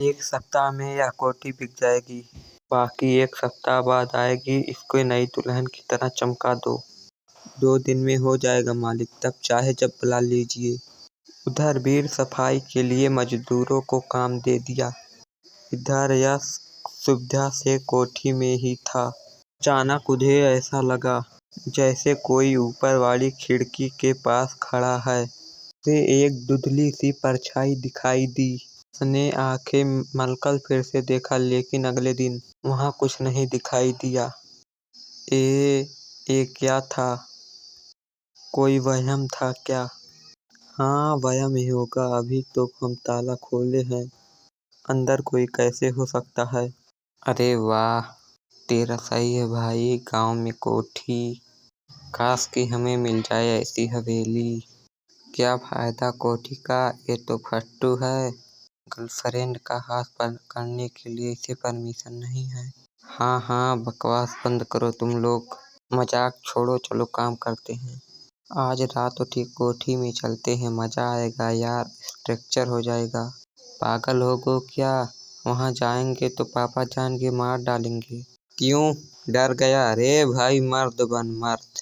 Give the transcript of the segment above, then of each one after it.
एक सप्ताह में यह कोठी बिक जाएगी। बाकी एक सप्ताह बाद आएगी, इसको नई दुल्हन की तरह चमका दो। 2 दिन में हो जाएगा मालिक, तब चाहे जब बुला लीजिए। उधर वीर सफाई के लिए मजदूरों को काम दे दिया। इधर यह सुविधा से कोठी में ही था। अचानक उन्हें ऐसा लगा जैसे कोई ऊपर वाली खिड़की के पास खड़ा है। उसे एक धुंधली सी परछाई दिखाई दी। उसने आंखें मलकर फिर से देखा, लेकिन अगले दिन वहां कुछ नहीं दिखाई दिया। ये क्या था? कोई वहम था क्या? हाँ, वहम ही होगा। अभी तो हम ताला खोले हैं, अंदर कोई कैसे हो सकता है? अरे वाह, तेरा सही है भाई। गांव में कोठी, काश कि हमें मिल जाए ऐसी हवेली। क्या फायदा कोठी का, ये तो फट्टू है। गर्लफ्रेंड का हाथ पकड़ने के लिए इसे परमिशन नहीं है। हाँ हाँ, बकवास बंद करो तुम लोग। मजाक छोड़ो, चलो काम करते हैं। आज रात उठी कोठी में चलते हैं, मजा आएगा यार, स्ट्रक्चर हो जाएगा। पागल हो गो क्या? वहाँ जाएंगे तो पापा जान के मार डालेंगे। क्यों डर गया? अरे भाई, मर्द बन मर्द।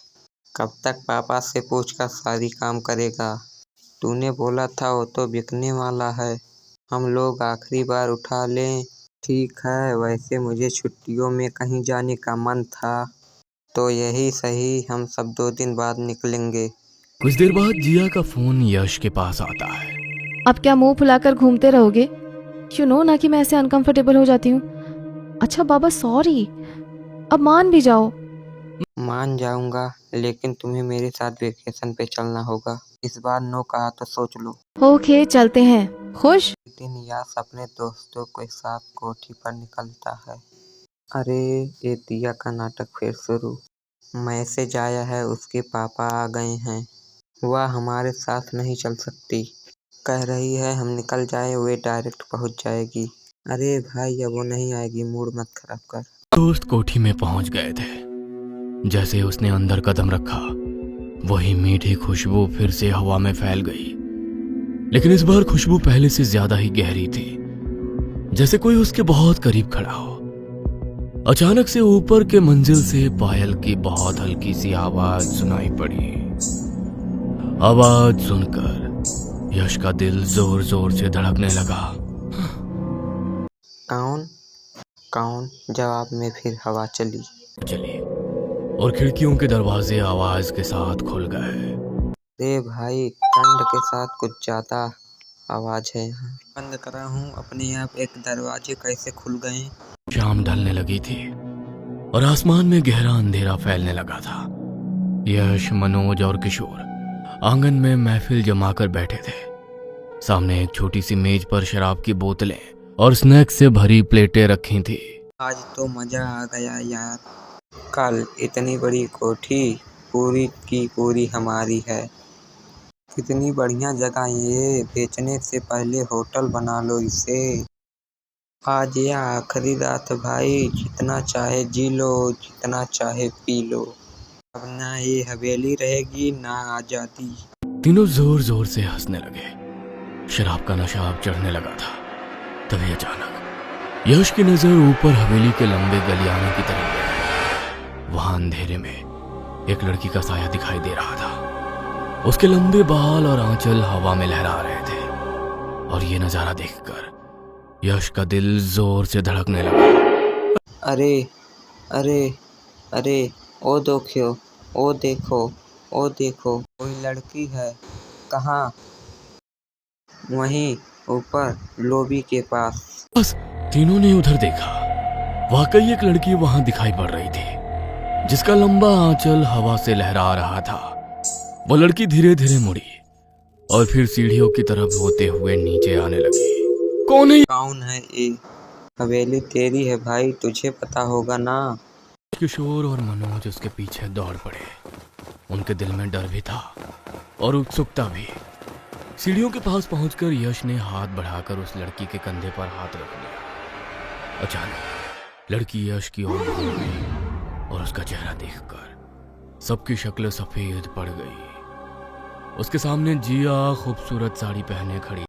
कब तक पापा से पूछकर सारी काम करेगा? तूने बोला था वो तो बिकने वाला है। हम लोग आखिरी बार उठा लें। ठीक है, वैसे मुझे छुट्टियों में कहीं जाने का मन था, तो यही सही, हम सब 2 दिन बाद निकलेंगे। कुछ देर बाद जिया का फोन यश के पास आता है। अब क्या मुंह फुलाकर घूमते रहोगे? यू नो ना कि मैं ऐसे अनकंफर्टेबल हो जाती हूँ। अच्छा बाबा, सॉरी, अब मान भी जाओ। मान जाऊंगा, लेकिन तुम्हें मेरे साथ वेकेशन पे चलना होगा। इस बार नो कहा तो सोच लो। ओके, चलते हैं। खुश? एक दिन यश अपने दोस्तों के साथ कोठी पर निकलता है। अरे, ये दिया का नाटक फिर शुरू। मैसेज आया है, उसके पापा आ गए हैं। वह हमारे साथ नहीं चल सकती। कह रही है हम निकल जाए, वे डायरेक्ट पहुंच जाएगी। अरे भाई, अब वो नहीं आएगी, मूड मत खराब कर। दोस्त कोठी में पहुंच गए थे। जैसे उसने अंदर कदम रखा, वही मीठी खुशबू फिर से हवा में फैल गई। लेकिन इस बार खुशबू पहले से ज्यादा ही गहरी थी, जैसे कोई उसके बहुत करीब खड़ा हो। अचानक से ऊपर के मंजिल से पायल की बहुत हल्की सी आवाज सुनाई पड़ी। आवाज सुनकर यश का दिल जोर जोर से धड़कने लगा। कौन कौन? जवाब में फिर हवा चली। और खिड़कियों के दरवाजे आवाज के साथ खुल गए। अरे भाई, ठंड के साथ कुछ ज्यादा आवाज है यहाँ। बंद करा हूँ, अपने आप एक दरवाजे कैसे खुल गए? शाम ढलने लगी थी और आसमान में गहरा अंधेरा फैलने लगा था। यश, मनोज और किशोर आंगन में महफिल जमाकर बैठे थे। सामने एक छोटी सी मेज पर शराब की बोतलें और स्नैक्स से भरी प्लेटें रखी थी। आज तो मजा आ गया यार। कल इतनी बड़ी कोठी पूरी की पूरी हमारी है। कितनी बढ़िया जगह ये, बेचने से पहले होटल बना लो इसे। आज ये आखिरी रात भाई, जितना चाहे जी लो, जितना चाहे पी लो। अब ना ये हवेली रहेगी ना आजादी। तीनों जोर जोर से हंसने लगे। शराब का नशा अब चढ़ने लगा था। तभी अचानक यश की नजर ऊपर हवेली के लंबे गलियारे की तरफ गई। वहां अंधेरे में एक लड़की का साया दिखाई दे रहा था। उसके लंबे बाल और आंचल हवा में लहरा रहे थे। और ये नजारा देखकर यश का दिल जोर से धड़कने लगा। अरे अरे अरे, ओ देखो, ओ देखो, ओ देखो, कोई लड़की है। कहाँ? वहीं ऊपर लॉबी के पास। बस तीनों ने उधर देखा। वाकई एक लड़की वहां दिखाई पड़ रही थी, जिसका लंबा आंचल हवा से लहरा रहा था। वो लड़की धीरे धीरे मुड़ी और फिर सीढ़ियों की तरफ होते हुए नीचे आने लगी। कौन है ये? हवेली तेरी है भाई, तुझे पता होगा ना। किशोर और मनोज उसके पीछे दौड़ पड़े। उनके दिल में डर भी था और उत्सुकता भी। सीढ़ियों के पास पहुंचकर यश ने हाथ बढ़ाकर उस लड़की के कंधे पर हाथ रख लिया। अचानक लड़की यश की ओर घूम गई और उसका चेहरा देखकर सबकी शक्ल सफेद पड़ गई। उसके सामने जिया खूबसूरत साड़ी पहने खड़ी